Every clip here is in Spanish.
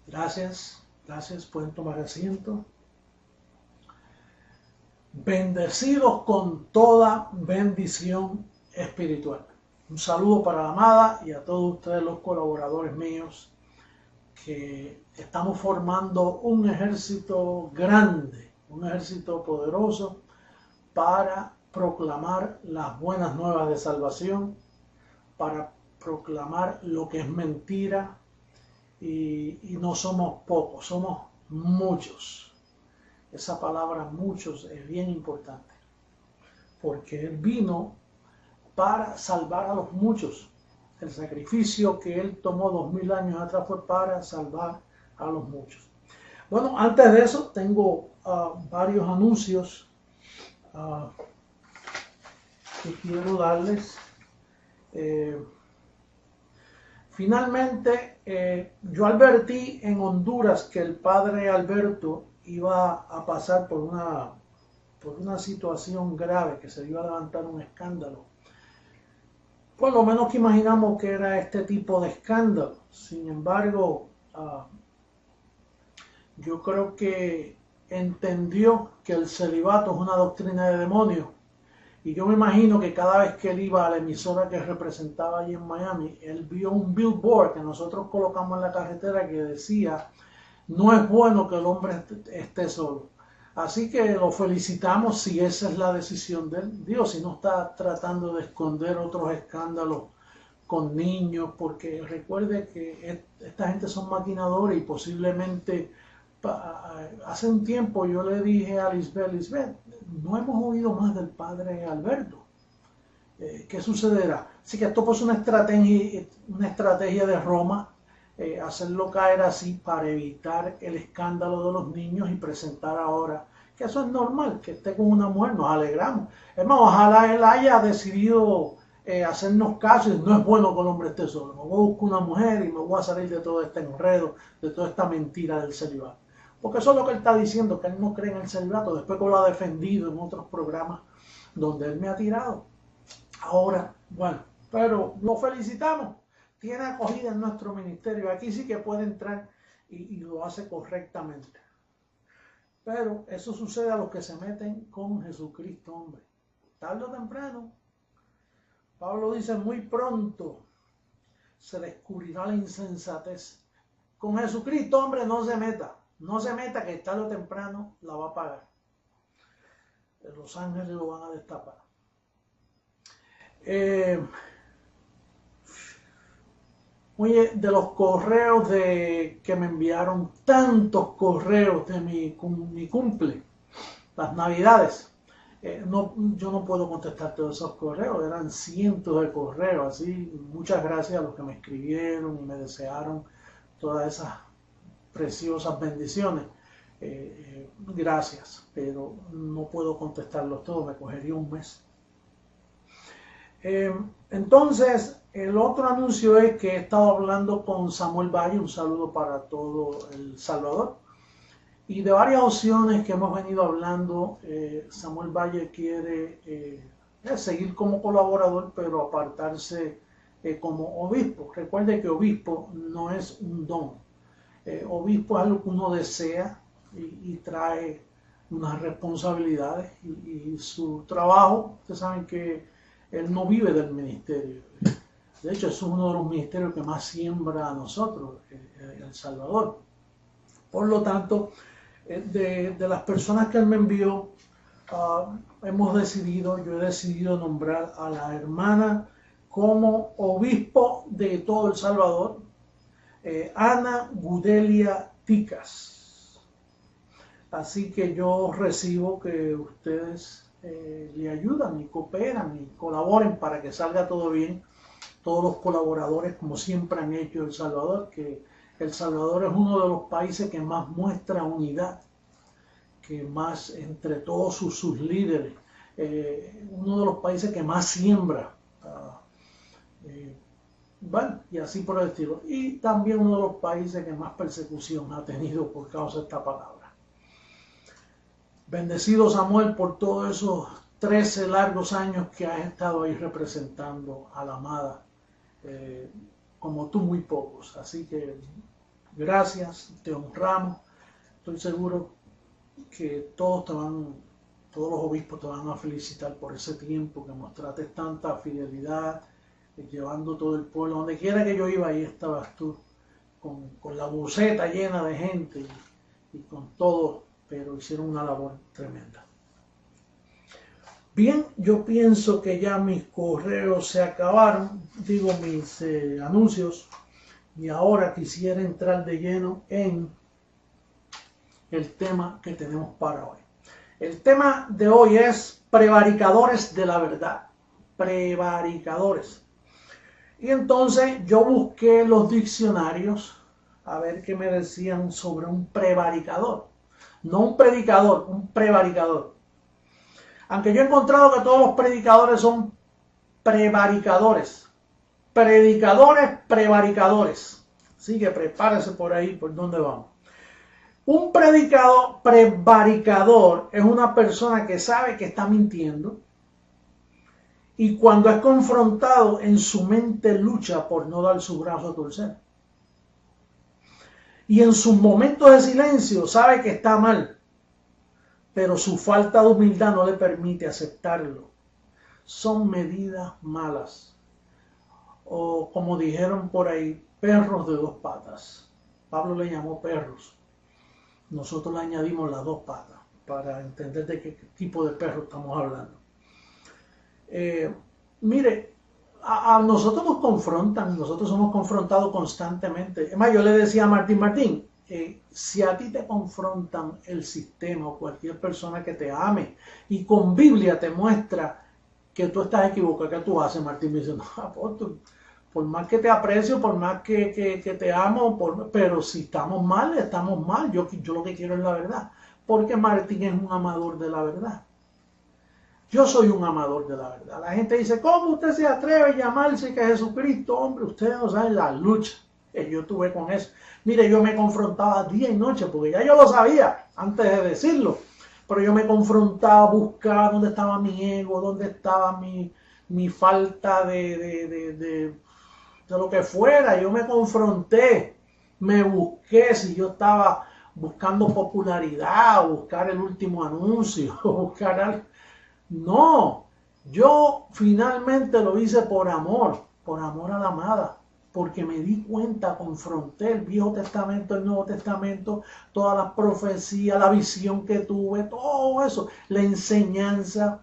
Gracias, gracias, pueden tomar asiento. Bendecidos con toda bendición espiritual. Un saludo para la amada y a todos ustedes los colaboradores míos, que estamos formando un ejército grande, un ejército poderoso para proclamar las buenas nuevas de salvación, para proclamar lo que es mentira, y no somos pocos, somos muchos. Esa palabra muchos es bien importante, porque Él vino para salvar a los muchos. El sacrificio que Él tomó 2000 años atrás fue para salvar a los muchos. Bueno, antes de eso tengo varios anuncios que quiero darles. Finalmente, yo advertí en Honduras que el padre Alberto iba a pasar por una situación grave, que se iba a levantar un escándalo. Por lo menos que imaginamos que era este tipo de escándalo. Sin embargo, yo creo que entendió que el celibato es una doctrina de demonios. Y yo me imagino que cada vez que él iba a la emisora que representaba allí en Miami, él vio un billboard que nosotros colocamos en la carretera que decía: no es bueno que el hombre esté solo. Así que lo felicitamos si esa es la decisión de él. Dios, si no está tratando de esconder otros escándalos con niños, porque recuerde que esta gente son maquinadores y posiblemente hace un tiempo yo le dije a Lisbeth, no hemos oído más del padre Alberto. ¿Qué sucederá? Así que esto pues una estrategia de Roma, hacerlo caer así para evitar el escándalo de los niños y presentar ahora que eso es normal, que esté con una mujer, nos alegramos. Es más, ojalá él haya decidido hacernos caso y no es bueno que el hombre esté solo. Me voy a buscar una mujer y me voy a salir de todo este enredo, de toda esta mentira del celibato. Porque eso es lo que él está diciendo, que él no cree en el celibato, después que lo ha defendido en otros programas donde él me ha tirado. Ahora, bueno, pero lo felicitamos. Tiene acogida en nuestro ministerio. Aquí sí que puede entrar y lo hace correctamente. Pero eso sucede a los que se meten con Jesucristo, hombre. Tarde o temprano. Pablo dice: muy pronto se descubrirá la insensatez. Con Jesucristo, hombre, no se meta. No se meta, que tarde o temprano la va a pagar. Los ángeles lo van a destapar. Oye, de los correos que me enviaron, tantos correos de mi cumple, las navidades, yo no puedo contestar todos esos correos, eran cientos de correos, así. Muchas gracias a los que me escribieron y me desearon todas esas preciosas bendiciones. Gracias, pero no puedo contestarlos todos, me cogería un mes. Entonces, el otro anuncio es que he estado hablando con Samuel Valle, un saludo para todo El Salvador, y de varias opciones que hemos venido hablando. Samuel Valle quiere seguir como colaborador, pero apartarse como obispo. Recuerde que obispo no es un don. Obispo es algo que uno desea y trae unas responsabilidades y su trabajo. Ustedes saben que él no vive del ministerio. De hecho, es uno de los ministerios que más siembra a nosotros, El Salvador. Por lo tanto, de las personas que él me envió, yo he decidido nombrar a la hermana como obispo de todo El Salvador, Ana Gudelia Ticas. Así que yo recibo que ustedes le ayudan y cooperan y colaboren para que salga todo bien. Todos los colaboradores, como siempre han hecho El Salvador, que El Salvador es uno de los países que más muestra unidad, que más entre todos sus líderes, uno de los países que más siembra, bueno, y así por el estilo. Y también uno de los países que más persecución ha tenido por causa de esta palabra. Bendecido, Samuel, por todos esos 13 largos años que has estado ahí representando a la amada, como tú muy pocos. Así que gracias, te honramos. Estoy seguro que todos los obispos te van a felicitar por ese tiempo que mostraste tanta fidelidad, llevando todo el pueblo. Donde quiera que yo iba, ahí estabas tú, con la buceta llena de gente y con todo, pero hicieron una labor tremenda. Bien, yo pienso que ya mis correos se acabaron, digo mis anuncios, y ahora quisiera entrar de lleno en el tema que tenemos para hoy. El tema de hoy es prevaricadores de la verdad, prevaricadores. Y entonces yo busqué los diccionarios a ver qué me decían sobre un prevaricador. No un predicador, un prevaricador. Aunque yo he encontrado que todos los predicadores son prevaricadores. Predicadores, prevaricadores. Así que prepárese por ahí, por dónde vamos. Un prevaricador es una persona que sabe que está mintiendo y cuando es confrontado en su mente lucha por no dar su brazo a torcer. Y en sus momentos de silencio sabe que está mal, pero su falta de humildad no le permite aceptarlo. Son medidas malas. O como dijeron por ahí, perros de dos patas. Pablo le llamó perros. Nosotros le añadimos las dos patas para entender de qué tipo de perro estamos hablando. Mire, a nosotros nos confrontan, nosotros somos confrontados constantemente. Es más, yo le decía a Martín, si a ti te confrontan el sistema o cualquier persona que te ame y con Biblia te muestra que tú estás equivocado, ¿qué tú haces? Martín me dice, no, apóstol, por más que te aprecio, por más que te amo, pero si estamos mal, estamos mal. Yo lo que quiero es la verdad, porque Martín es un amador de la verdad. Yo soy un amador de la verdad. La gente dice, ¿cómo usted se atreve a llamarse que Jesucristo? Hombre, ustedes no saben la lucha que yo tuve con eso. Mire, yo me confrontaba día y noche, porque ya yo lo sabía antes de decirlo. Pero yo me confrontaba, buscaba dónde estaba mi ego, dónde estaba mi falta de lo que fuera. Yo me confronté, me busqué si yo estaba buscando popularidad, buscar el último anuncio, buscar algo. No, yo finalmente lo hice por amor a la amada, porque me di cuenta, confronté el Viejo Testamento, el Nuevo Testamento, todas las profecías, la visión que tuve, todo eso, la enseñanza,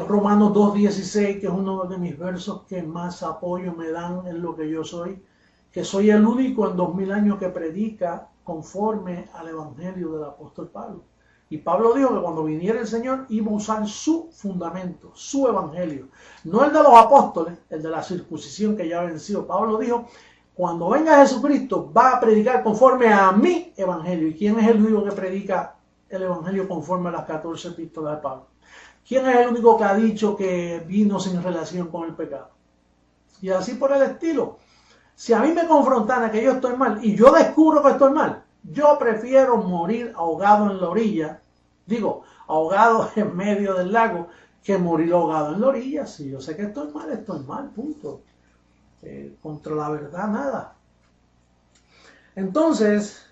Romanos 2:16, que es uno de mis versos que más apoyo me dan en lo que yo soy, que soy el único en 2000 años que predica conforme al Evangelio del apóstol Pablo. Y Pablo dijo que cuando viniera el Señor iba a usar su fundamento, su evangelio. No el de los apóstoles, el de la circuncisión que ya venció. Pablo dijo, cuando venga Jesucristo va a predicar conforme a mi evangelio. ¿Y quién es el único que predica el evangelio conforme a las 14 epístolas de Pablo? ¿Quién es el único que ha dicho que vino sin relación con el pecado? Y así por el estilo. Si a mí me confrontan que yo estoy mal y yo descubro que estoy mal, yo prefiero morir ahogado en la orilla, ahogado en medio del lago, que morir ahogado en la orilla. Si yo sé que estoy mal, punto. Contra la verdad, nada. Entonces,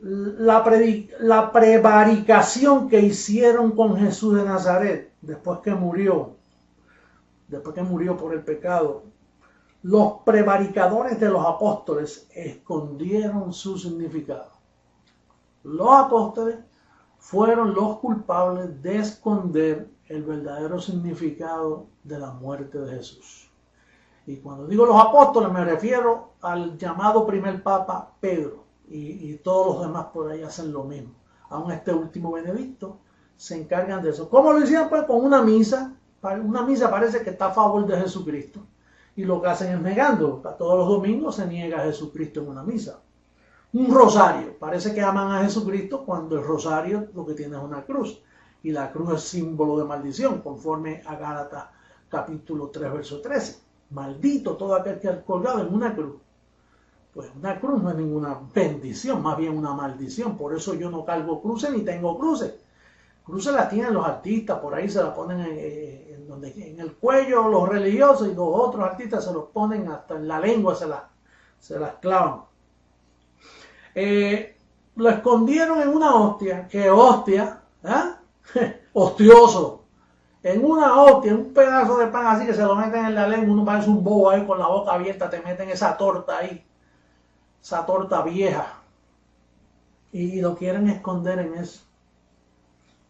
la prevaricación que hicieron con Jesús de Nazaret, después que murió por el pecado, los prevaricadores de los apóstoles escondieron su significado. Los apóstoles fueron los culpables de esconder el verdadero significado de la muerte de Jesús. Y cuando digo los apóstoles me refiero al llamado primer papa Pedro y todos los demás por ahí hacen lo mismo. Aún este último Benedicto se encargan de eso. ¿Cómo lo hicieron? Pues con una misa. Una misa parece que está a favor de Jesucristo. Y lo que hacen es negando. Todos los domingos se niega a Jesucristo en una misa. Un rosario. Parece que aman a Jesucristo cuando el rosario lo que tiene es una cruz. Y la cruz es símbolo de maldición, conforme a Gálatas capítulo 3, verso 13. Maldito todo aquel que ha colgado en una cruz. Pues una cruz no es ninguna bendición, más bien una maldición. Por eso yo no cargo cruces ni tengo cruces. Cruces las tienen los artistas, por ahí se la ponen en el cuello los religiosos y los otros artistas se los ponen hasta en la lengua, se las clavan. Lo escondieron en una hostia, que hostia, hostioso, en una hostia, en un pedazo de pan así que se lo meten en la lengua, uno parece un bobo ahí con la boca abierta, te meten esa torta ahí, esa torta vieja, y lo quieren esconder en eso,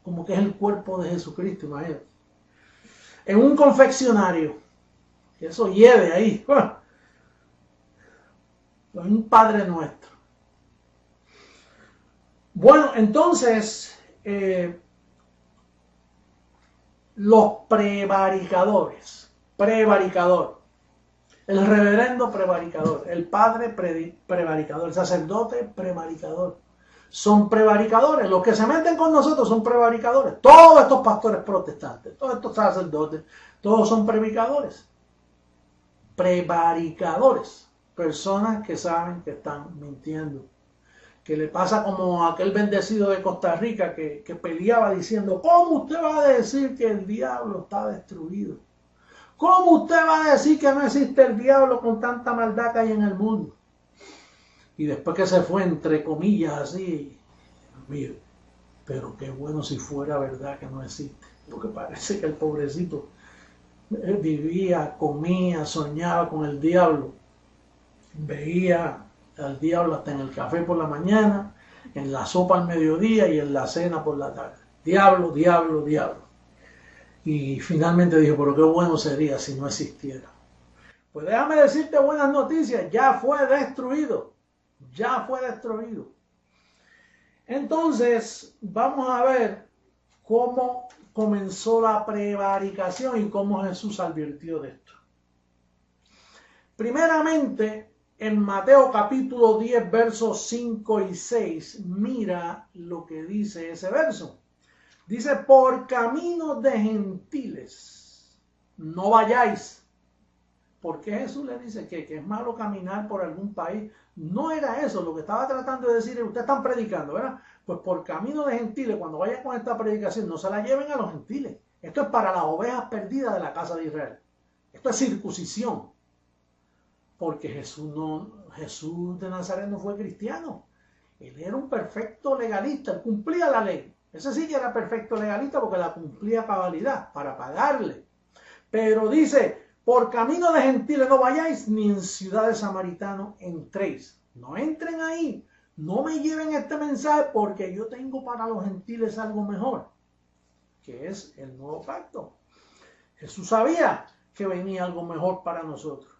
como que es el cuerpo de Jesucristo, imagínate. En un confeccionario, eso hiede ahí, es un Padre Nuestro. Bueno, entonces, los prevaricadores, prevaricador, el reverendo prevaricador, el padre prevaricador, el sacerdote prevaricador, son prevaricadores. Los que se meten con nosotros son prevaricadores. Todos estos pastores protestantes, todos estos sacerdotes, todos son prevaricadores. Prevaricadores, personas que saben que están mintiendo. Que le pasa como a aquel bendecido de Costa Rica que peleaba diciendo, ¿cómo usted va a decir que el diablo está destruido? ¿Cómo usted va a decir que no existe el diablo con tanta maldad que hay en el mundo? Y después que se fue, entre comillas, así, mire, pero qué bueno si fuera verdad que no existe. Porque parece que el pobrecito vivía, comía, soñaba con el diablo, veía al diablo hasta en el café por la mañana, en la sopa al mediodía y en la cena por la tarde. Diablo, diablo, diablo. Y finalmente dijo, pero qué bueno sería si no existiera. Pues déjame decirte buenas noticias, ya fue destruido. Ya fue destruido. Entonces, vamos a ver cómo comenzó la prevaricación y cómo Jesús advirtió de esto. Primeramente, en Mateo capítulo 10, versos 5 y 6, mira lo que dice ese verso. Dice, por caminos de gentiles no vayáis. ¿Por qué Jesús le dice que es malo caminar por algún país? No era eso, lo que estaba tratando de decir es, ustedes están predicando, ¿verdad? Pues por camino de gentiles, cuando vayan con esta predicación, no se la lleven a los gentiles. Esto es para las ovejas perdidas de la casa de Israel. Esto es circuncisión. Porque Jesús de Nazaret no fue cristiano. Él era un perfecto legalista, él cumplía la ley. Ese sí que era perfecto legalista porque la cumplía a cabalidad, para pagarle. Pero dice, por camino de gentiles no vayáis, ni en ciudades samaritanos entréis. No entren ahí, no me lleven este mensaje porque yo tengo para los gentiles algo mejor, que es el nuevo pacto. Jesús sabía que venía algo mejor para nosotros.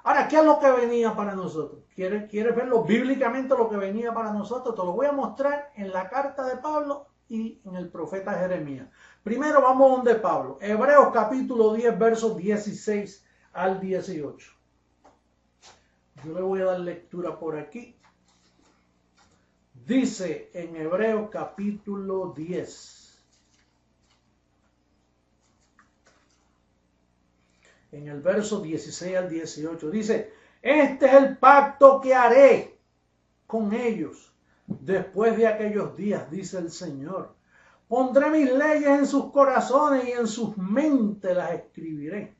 Ahora, ¿qué es lo que venía para nosotros? ¿Quieres verlo bíblicamente lo que venía para nosotros? Te lo voy a mostrar en la carta de Pablo y en el profeta Jeremías. Primero vamos donde Pablo. Hebreos capítulo 10, versos 16 al 18. Yo le voy a dar lectura por aquí. Dice en Hebreos capítulo 10. En el verso 16 al 18 dice, este es el pacto que haré con ellos después de aquellos días, dice el Señor. Pondré mis leyes en sus corazones y en sus mentes las escribiré.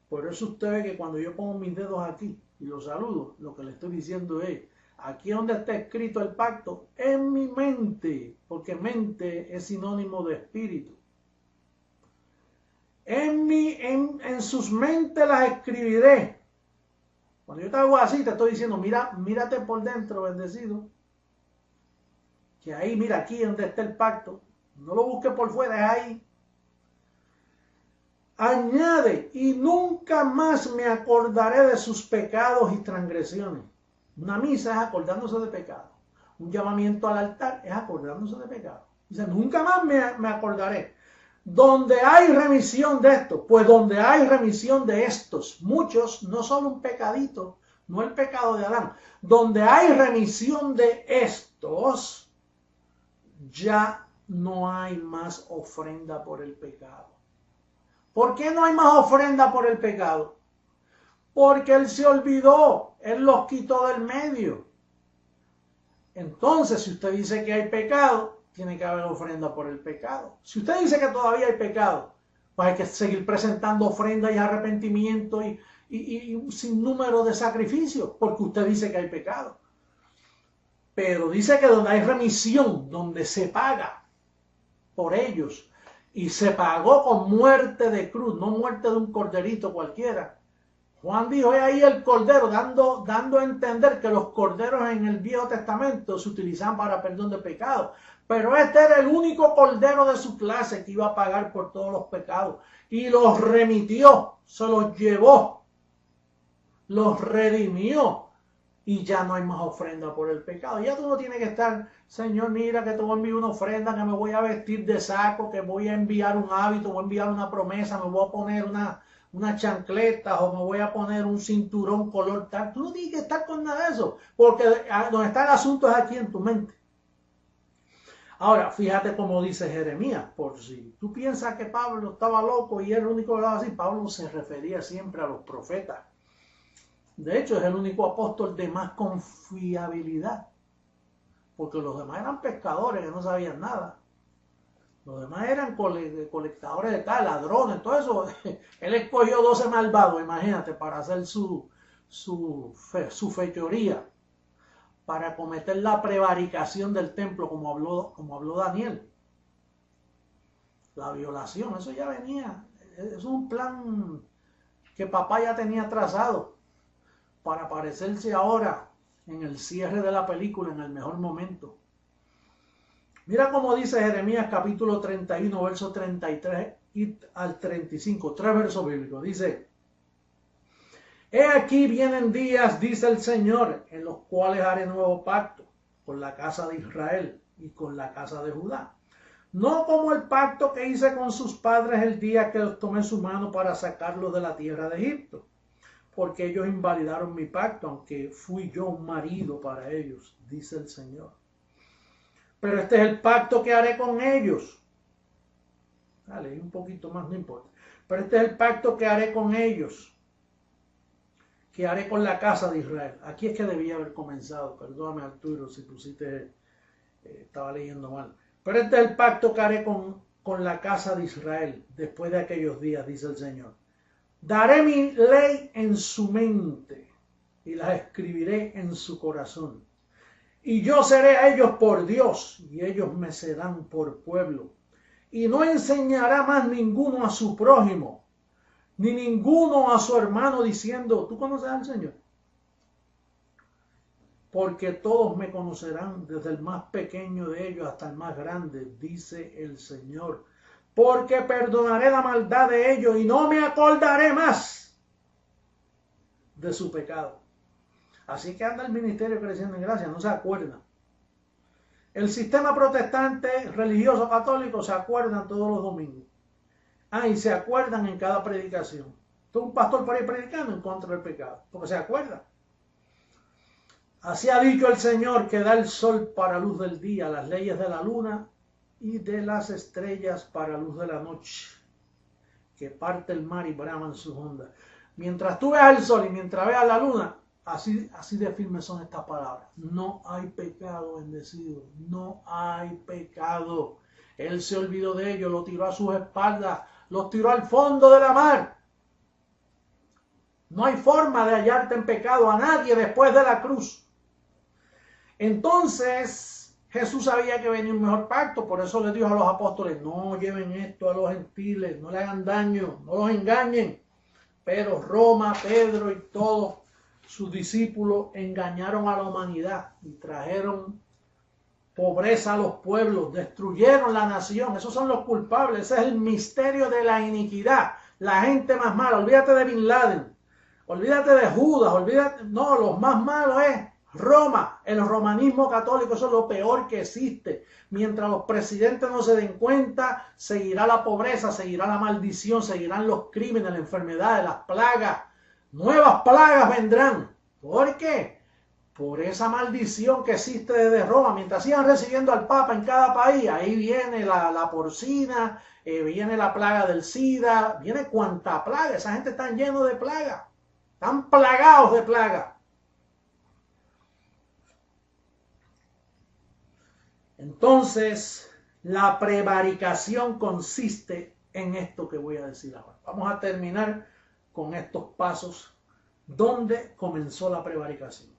Por eso usted ve que cuando yo pongo mis dedos aquí y los saludo, lo que le estoy diciendo es, aquí donde está escrito el pacto, en mi mente, porque mente es sinónimo de espíritu. En sus mentes las escribiré. Cuando yo te hago así, te estoy diciendo, mírate por dentro, bendecido. Que ahí, mira, aquí donde está el pacto. No lo busques por fuera, es ahí. Añade, y nunca más me acordaré de sus pecados y transgresiones. Una misa es acordándose de pecado. Un llamamiento al altar es acordándose de pecado. Dice, nunca más me acordaré. Donde hay remisión de esto, pues donde hay remisión de estos, muchos, no solo un pecadito, no el pecado de Adán, donde hay remisión de estos, ya no hay más ofrenda por el pecado. ¿Por qué no hay más ofrenda por el pecado? Porque Él se olvidó, Él los quitó del medio. Entonces, si usted dice que hay pecado, tiene que haber ofrenda por el pecado. Si usted dice que todavía hay pecado, pues hay que seguir presentando ofrenda y arrepentimiento y un sinnúmero de sacrificios, porque usted dice que hay pecado. Pero dice que donde hay remisión, donde se paga por ellos, y se pagó con muerte de cruz, no muerte de un corderito cualquiera. Juan dijo, es ahí el cordero, dando a entender que los corderos en el Viejo Testamento se utilizaban para perdón de pecados. Pero este era el único cordero de su clase que iba a pagar por todos los pecados. Y los remitió, se los llevó, los redimió. Y ya no hay más ofrenda por el pecado. Ya tú no tienes que estar, Señor, mira que te voy a enviar una ofrenda, que me voy a vestir de saco, que voy a enviar un hábito, voy a enviar una promesa, me voy a poner una chancleta o me voy a poner un cinturón color tal. Tú no tienes que estar con nada de eso, porque donde está el asunto es aquí en tu mente. Ahora, fíjate cómo dice Jeremías, por si tú piensas que Pablo estaba loco y era el único que hablaba así, Pablo se refería siempre a los profetas. De hecho, es el único apóstol de más confiabilidad, porque los demás eran pescadores que no sabían nada. Los demás eran colectadores de tal, ladrones, todo eso. Él escogió 12 malvados, imagínate, para hacer su fechoría, para cometer la prevaricación del templo, como habló Daniel. La violación, eso ya venía. Es un plan que papá ya tenía trazado para aparecerse ahora en el cierre de la película, en el mejor momento. Mira cómo dice Jeremías capítulo 31, verso 33 y al 35, 3 versos bíblicos. Dice, he aquí vienen días, dice el Señor, en los cuales haré nuevo pacto con la casa de Israel y con la casa de Judá. No como el pacto que hice con sus padres el día que los tomé su mano para sacarlos de la tierra de Egipto, porque ellos invalidaron mi pacto, aunque fui yo un marido para ellos, dice el Señor. Pero este es el pacto que haré con ellos. Dale, un poquito más, no importa. Pero este es el pacto que haré con ellos, que haré con la casa de Israel. Aquí es que debía haber comenzado. Perdóname, Arturo, si pusiste, estaba leyendo mal. Pero este es el pacto que haré con la casa de Israel después de aquellos días, dice el Señor. Daré mi ley en su mente y las escribiré en su corazón. Y yo seré a ellos por Dios y ellos me serán por pueblo. Y no enseñará más ninguno a su prójimo, ni ninguno a su hermano diciendo, ¿tú conoces al Señor? Porque todos me conocerán, desde el más pequeño de ellos hasta el más grande, dice el Señor. Porque perdonaré la maldad de ellos y no me acordaré más de su pecado. Así que anda el ministerio creciendo en gracia, no se acuerdan. El sistema protestante religioso católico se acuerdan todos los domingos. Y se acuerdan en cada predicación. Todo un pastor por ahí predicando en contra del pecado, porque se acuerdan. Así ha dicho el Señor, que da el sol para luz del día, las leyes de la luna y de las estrellas para luz de la noche, que parte el mar y braman sus ondas. Mientras tú veas el sol y mientras veas la luna, así de firmes son estas palabras. No hay pecado, bendecido, no hay pecado. Él se olvidó de ellos, lo tiró a sus espaldas, los tiró al fondo de la mar. No hay forma de hallarte en pecado a nadie después de la cruz. Entonces Jesús sabía que venía un mejor pacto, por eso le dijo a los apóstoles, no lleven esto a los gentiles, no le hagan daño, no los engañen. Pero Roma, Pedro y todos sus discípulos engañaron a la humanidad y trajeron pobreza a los pueblos, destruyeron la nación. Esos son los culpables, ese es el misterio de la iniquidad. La gente más mala, olvídate de Bin Laden, olvídate de Judas, olvídate, no, los más malos es Roma, el romanismo católico, eso es lo peor que existe. Mientras los presidentes no se den cuenta, seguirá la pobreza, seguirá la maldición, seguirán los crímenes, las enfermedades, las plagas. Nuevas plagas vendrán. ¿Por qué? Por esa maldición que existe desde Roma. Mientras sigan recibiendo al Papa en cada país, ahí viene la porcina, viene la plaga del SIDA, viene cuanta plaga. Esa gente está lleno de plaga. Están plagados de plaga. Entonces, la prevaricación consiste en esto que voy a decir ahora. Vamos a terminar con estos pasos donde comenzó la prevaricación.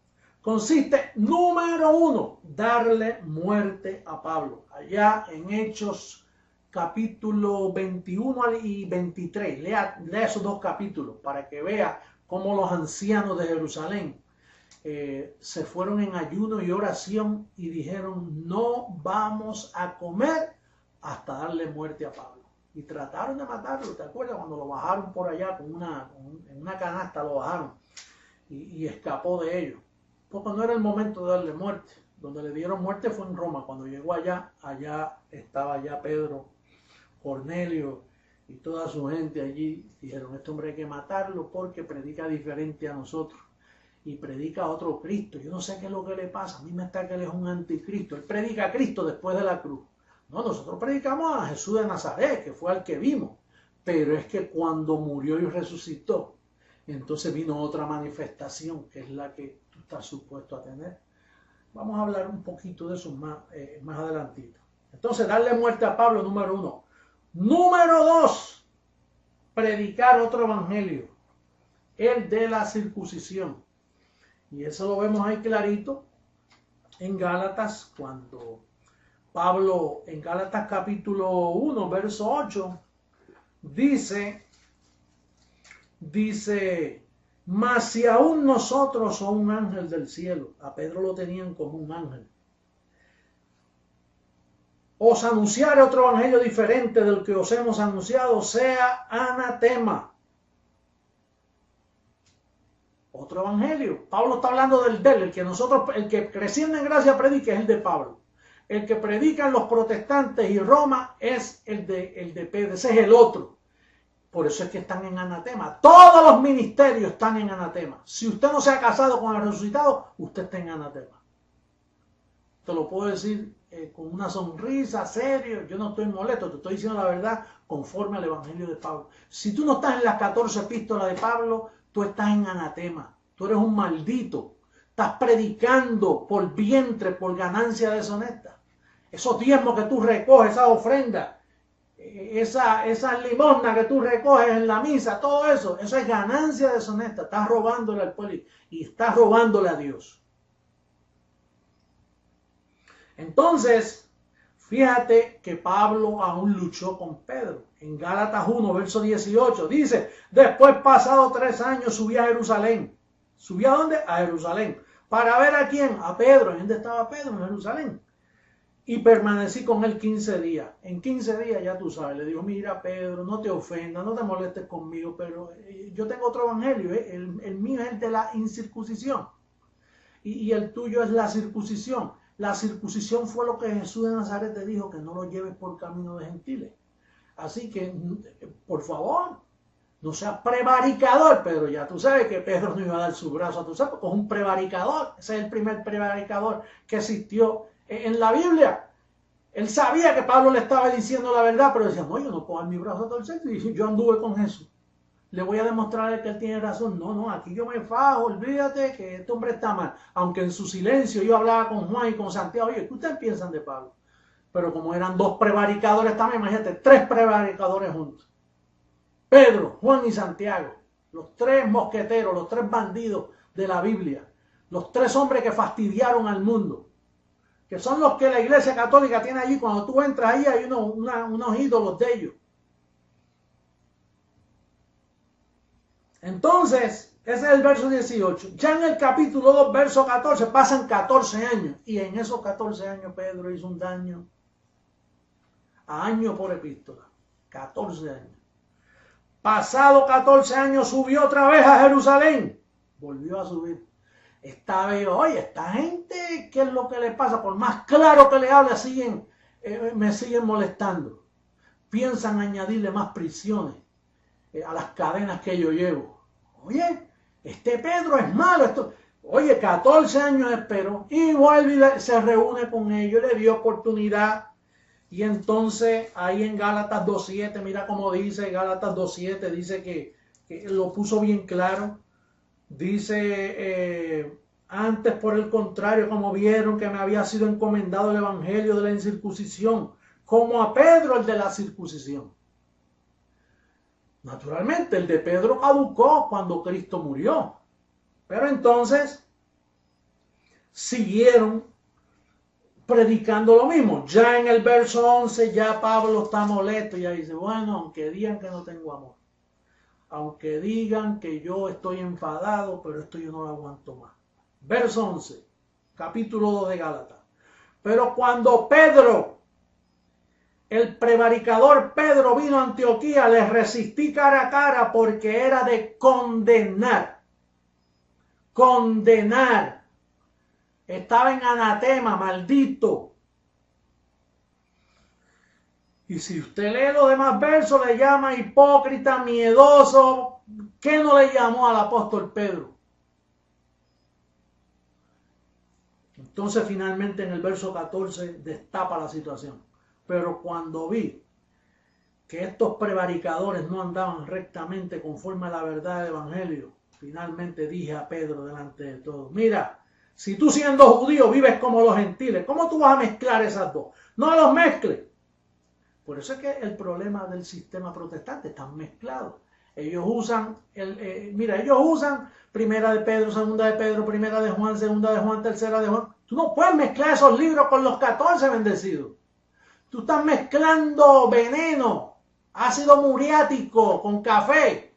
consiste, número 1, darle muerte a Pablo. Allá en Hechos capítulo 21 y 23, lea esos dos capítulos para que vea cómo los ancianos de Jerusalén se fueron en ayuno y oración y dijeron: no vamos a comer hasta darle muerte a Pablo. Y trataron de matarlo. ¿Te acuerdas cuando lo bajaron por allá en una canasta? Lo bajaron y escapó de ellos, porque no era el momento de darle muerte. Donde le dieron muerte fue en Roma. Cuando llegó allá estaba ya Pedro, Cornelio y toda su gente allí. Dijeron: este hombre hay que matarlo porque predica diferente a nosotros y predica a otro Cristo. Yo no sé qué es lo que le pasa. A mí me está que él es un anticristo. Él predica a Cristo después de la cruz. No, nosotros predicamos a Jesús de Nazaret, que fue al que vimos. Pero es que cuando murió y resucitó, entonces vino otra manifestación, que es la que tú estás supuesto a tener. Vamos a hablar un poquito de eso más adelantito. Entonces, darle muerte a Pablo, número 1. Número 2, predicar otro evangelio, el de la circuncisión. Y eso lo vemos ahí clarito en Gálatas, cuando Pablo, en Gálatas capítulo 1, verso 8, dice, mas si aún nosotros o un ángel del cielo, a Pedro lo tenían como un ángel, os anunciare otro evangelio diferente del que os hemos anunciado, sea anatema. Otro evangelio. Pablo está hablando del el que creciendo en gracia predica es el de Pablo. El que predican los protestantes y Roma es el de Pedro, ese es el otro. Por eso es que están en anatema. Todos los ministerios están en anatema. Si usted no se ha casado con el resucitado, usted está en anatema. Te lo puedo decir con una sonrisa, serio. Yo no estoy molesto, te estoy diciendo la verdad conforme al evangelio de Pablo. Si tú no estás en las 14 epístolas de Pablo, tú estás en anatema. Tú eres un maldito. Estás predicando por vientre, por ganancia deshonesta. Esos diezmos que tú recoges, esas ofrendas, esas limosnas que tú recoges en la misa, todo eso es ganancia deshonesta. Estás robándole al pueblo y estás robándole a Dios. Entonces, fíjate que Pablo aún luchó con Pedro. En Gálatas 1, verso 18, dice: después, pasado 3 años, subí a Jerusalén. ¿Subí a dónde? A Jerusalén. ¿Para ver a quién? A Pedro. ¿Y dónde estaba Pedro? En Jerusalén. Y permanecí con él 15 días. En 15 días, ya tú sabes, le digo: mira, Pedro, no te ofendas, no te molestes conmigo, pero yo tengo otro evangelio. El mío es el de la incircuncisión. Y el tuyo es la circuncisión. La circuncisión fue lo que Jesús de Nazaret te dijo, que no lo lleves por camino de gentiles. Así que, por favor, no seas prevaricador. Pero ya tú sabes que Pedro no iba a dar su brazo a tu saco, porque es un prevaricador. Ese es el primer prevaricador que existió en la Biblia. Él sabía que Pablo le estaba diciendo la verdad, pero decía: no, yo no puedo dar mi brazo a torcer. Y yo anduve con Jesús. Le voy a demostrar que él tiene razón. No, aquí yo me fajo, olvídate que este hombre está mal. Aunque en su silencio yo hablaba con Juan y con Santiago. Oye, ¿qué ustedes piensan de Pablo? Pero como eran 2 prevaricadores también, imagínate, 3 prevaricadores juntos. Pedro, Juan y Santiago, los 3 mosqueteros, los 3 bandidos de la Biblia, los 3 hombres que fastidiaron al mundo, que son los que la Iglesia Católica tiene allí. Cuando tú entras ahí hay unos ídolos de ellos. Entonces, ese es el verso 18. Ya en el capítulo 2, verso 14, pasan 14 años. Y en esos 14 años Pedro hizo un daño a año por epístola. 14 años. Pasado 14 años subió otra vez a Jerusalén. Volvió a subir. Esta vez, oye, esta gente, ¿qué es lo que le pasa? Por más claro que le hable, me siguen molestando. Piensan añadirle más prisiones a las cadenas que yo llevo. Oye, este Pedro es malo. Oye, 14 años esperó y vuelve y se reúne con ellos, le dio oportunidad. Y entonces ahí en Gálatas 2.7, mira cómo dice Gálatas 2.7, dice que lo puso bien claro. Dice, antes por el contrario, como vieron que me había sido encomendado el evangelio de la incircuncisión, como a Pedro el de la circuncisión. Naturalmente, el de Pedro caducó cuando Cristo murió. Pero entonces, siguieron predicando lo mismo. Ya en el verso 11 ya Pablo está molesto y ya dice, bueno, aunque digan que no tengo amor, aunque digan que yo estoy enfadado, pero esto yo no lo aguanto más. Verso 11, capítulo 2 de Gálatas. Pero cuando Pedro, el prevaricador Pedro, vino a Antioquía, les resistí cara a cara porque era de condenar. Condenar. Estaba en anatema, maldito. Y si usted lee los demás versos, le llama hipócrita, miedoso. ¿Qué no le llamó al apóstol Pedro? Entonces finalmente en el verso 14 destapa la situación. Pero cuando vi que estos prevaricadores no andaban rectamente conforme a la verdad del evangelio, finalmente dije a Pedro delante de todos, mira, si tú siendo judío vives como los gentiles, ¿cómo tú vas a mezclar esas dos? No los mezcles. Por eso es que el problema del sistema protestante están mezclados. Ellos usan, ellos usan primera de Pedro, segunda de Pedro, primera de Juan, segunda de Juan, tercera de Juan. Tú no puedes mezclar esos libros con los 14 bendecidos. Tú estás mezclando veneno, ácido muriático con café.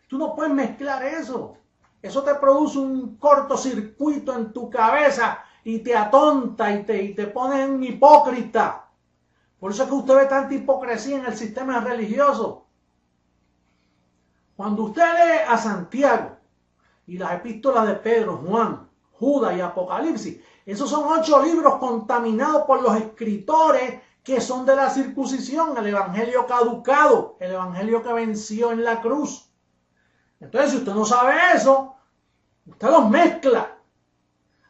Tú no puedes mezclar eso. Eso te produce un cortocircuito en tu cabeza y te atonta y te pone en hipócrita. Por eso es que usted ve tanta hipocresía en el sistema religioso. Cuando usted lee a Santiago y las epístolas de Pedro, Juan, Judas y Apocalipsis, esos son 8 libros contaminados por los escritores que son de la circuncisión, el evangelio caducado, el evangelio que venció en la cruz. Entonces, si usted no sabe eso, usted los mezcla.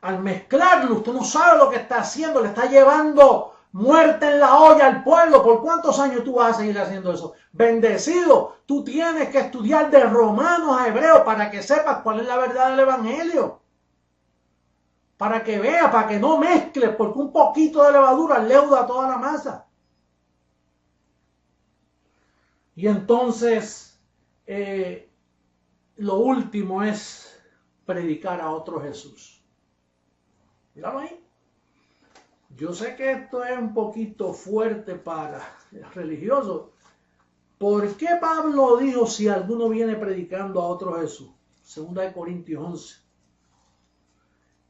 Al mezclarlo, usted no sabe lo que está haciendo, le está llevando muerte en la olla al pueblo. ¿Por cuántos años tú vas a seguir haciendo eso? Bendecido, tú tienes que estudiar de Romanos a Hebreos para que sepas cuál es la verdad del evangelio. Para que veas, para que no mezcles, porque un poquito de levadura leuda toda la masa. Y entonces, lo último es predicar a otro Jesús. Míralo ahí. Yo sé que esto es un poquito fuerte para el religioso. ¿Por qué Pablo dijo si alguno viene predicando a otro Jesús? 2 Corintios 11,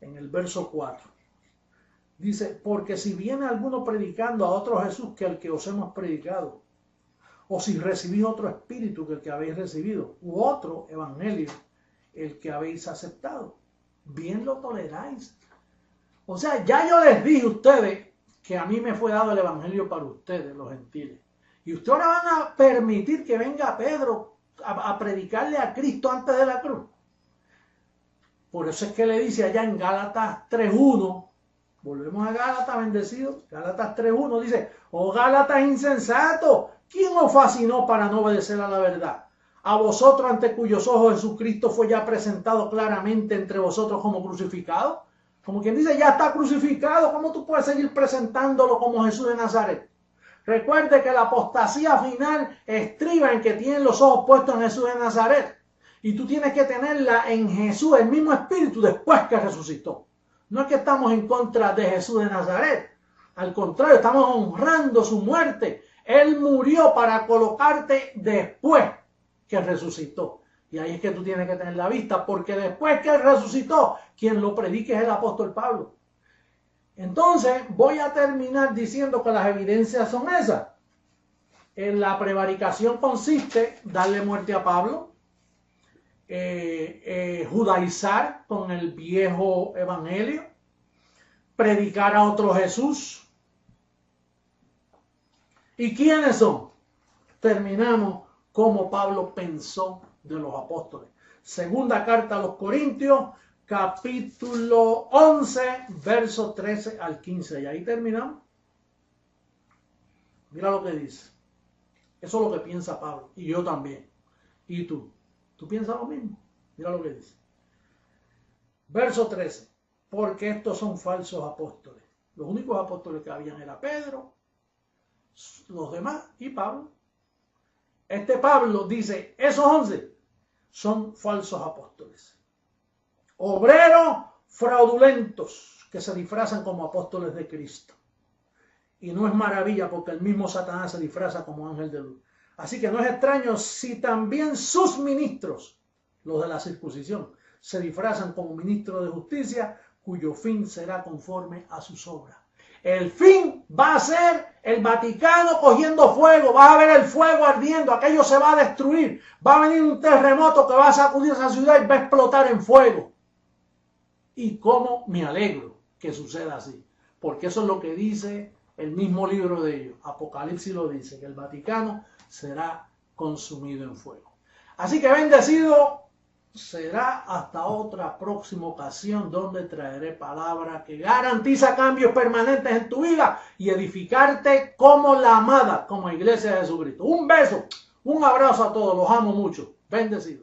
en el verso 4. Dice, porque si viene alguno predicando a otro Jesús que el que os hemos predicado, o si recibís otro espíritu que el que habéis recibido, u otro evangelio, el que habéis aceptado, bien lo toleráis. O sea, ya yo les dije a ustedes que a mí me fue dado el evangelio para ustedes, los gentiles. Y ustedes ahora van a permitir que venga Pedro a predicarle a Cristo antes de la cruz. Por eso es que le dice allá en Gálatas 3.1, volvemos a Gálatas, bendecido, Gálatas 3.1 dice, oh Gálatas insensato, ¿quién os fascinó para no obedecer a la verdad? A vosotros ante cuyos ojos Jesucristo fue ya presentado claramente entre vosotros como crucificado. Como quien dice, ya está crucificado, ¿cómo tú puedes seguir presentándolo como Jesús de Nazaret? Recuerde que la apostasía final estriba en que tienen los ojos puestos en Jesús de Nazaret. Y tú tienes que tenerla en Jesús, el mismo espíritu, después que resucitó. No es que estamos en contra de Jesús de Nazaret. Al contrario, estamos honrando su muerte. Él murió para colocarte después que resucitó. Y ahí es que tú tienes que tener la vista, porque después que Él resucitó, quien lo predique es el apóstol Pablo. Entonces, voy a terminar diciendo que las evidencias son esas. En la prevaricación consiste en darle muerte a Pablo, judaizar con el viejo evangelio, predicar a otro Jesús. ¿Y quiénes son? Terminamos como Pablo pensó de los apóstoles. Segunda carta a los Corintios, capítulo 11, versos 13 al 15. Y ahí terminamos. Mira lo que dice. Eso es lo que piensa Pablo. Y yo también. ¿Y tú? ¿Tú piensas lo mismo? Mira lo que dice. Verso 13. Porque estos son falsos apóstoles. Los únicos apóstoles que habían era Pedro, los demás y Pablo. Este Pablo dice, esos 11 son falsos apóstoles. Obreros fraudulentos que se disfrazan como apóstoles de Cristo. Y no es maravilla porque el mismo Satanás se disfraza como ángel de luz. Así que no es extraño si también sus ministros, los de la circuncisión, se disfrazan como ministros de justicia, cuyo fin será conforme a sus obras. El fin va a ser el Vaticano cogiendo fuego, vas a ver el fuego ardiendo, aquello se va a destruir, va a venir un terremoto que va a sacudir esa ciudad y va a explotar en fuego. Y cómo me alegro que suceda así, porque eso es lo que dice el mismo libro de ellos. Apocalipsis lo dice, que el Vaticano será consumido en fuego. Así que bendecido será hasta otra próxima ocasión donde traeré palabra que garantiza cambios permanentes en tu vida y edificarte como la amada, como Iglesia de Jesucristo. Un beso, un abrazo a todos, los amo mucho. Bendecido.